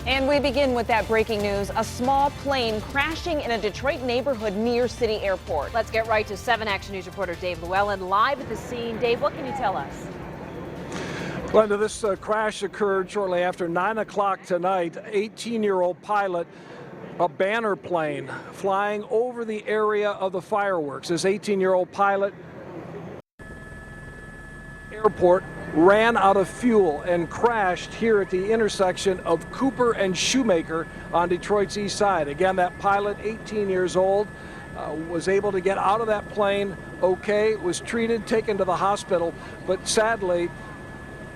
And we begin with that breaking news. A small plane crashing in a Detroit neighborhood near City Airport. Let's get right to 7 Action News reporter Dave Llewellyn live at the scene. Dave, what can you tell us? Glenda, this crash occurred shortly after 9 o'clock tonight. 18-year-old pilot, a banner plane flying over the area of the fireworks. This 18-year-old pilot airport ran out of fuel and crashed here at the intersection of Cooper and Shoemaker on Detroit's east side. Again, that pilot, 18 years old, was able to get out of that plane okay, was treated, taken to the hospital, but sadly,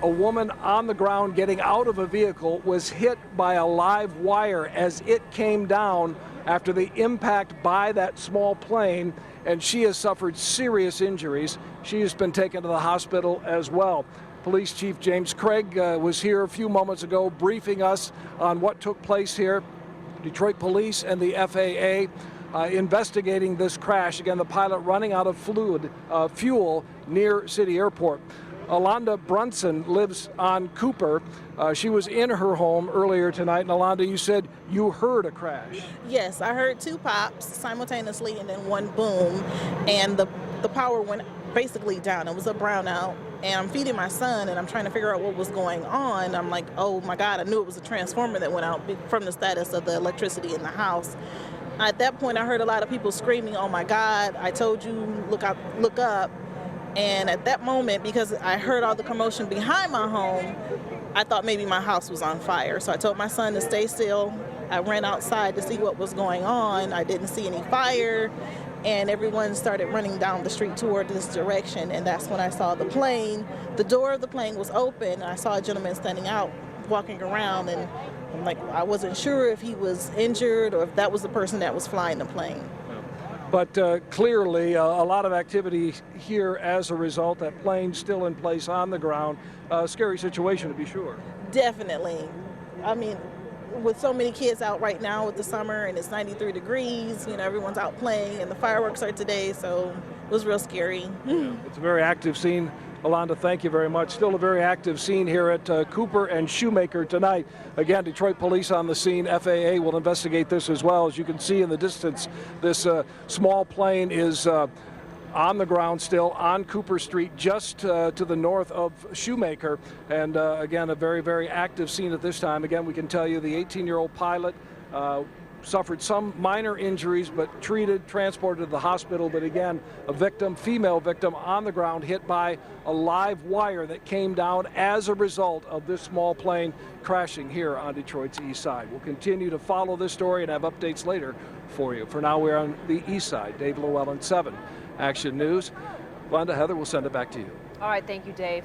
a woman on the ground getting out of a vehicle was hit by a live wire as it came down after the impact by that small plane, and she has suffered serious injuries. She has been taken to the hospital as well. Police Chief James Craig was here a few moments ago briefing us on what took place here. Detroit Police and the FAA investigating this crash. Again, the pilot running out of fuel near City Airport. Alonda Brunson lives on Cooper. She was in her home earlier tonight. And Alonda, you said you heard a crash. Yes, I heard two pops simultaneously and then one boom. And the power went basically down. It was a brownout. And I'm feeding my son and I'm trying to figure out what was going on. I'm like, oh my God, I knew it was a transformer that went out from the status of the electricity in the house. At that point, I heard a lot of people screaming, oh my God, I told you, look up. And at that moment, because I heard all the commotion behind my home, I thought maybe my house was on fire. So I told my son to stay still. I ran outside to see what was going on. I didn't see any fire. And everyone started running down the street toward this direction. And that's when I saw the plane. The door of the plane was open. And I saw a gentleman standing out, walking around. And I'm like, I wasn't sure if he was injured or if that was the person that was flying the plane. But clearly a lot of activity here as a result. That plane still in place on the ground. Scary situation to be sure. Definitely. I mean, with so many kids out right now with the summer and it's 93 degrees, you know, everyone's out playing and the fireworks are today, so it was real scary. Yeah, it's a very active scene. Alonda, thank you very much. Still a very active scene here at Cooper and Shoemaker tonight. Again, Detroit Police on the scene. FAA will investigate this as well. As you can see in the distance, this small plane is on the ground still on Cooper Street, just to the north of Shoemaker. And again, a very, very active scene at this time. Again, we can tell you the 18-year-old pilot suffered some minor injuries, but treated, transported to the hospital. But again, a victim, female victim, on the ground, hit by a live wire that came down as a result of this small plane crashing here on Detroit's east side. We'll continue to follow this story and have updates later for you. For now, we're on the east side. Dave Llewellyn, 7 Action News. Glenda, Heather, we'll send it back to you. All right, thank you, Dave.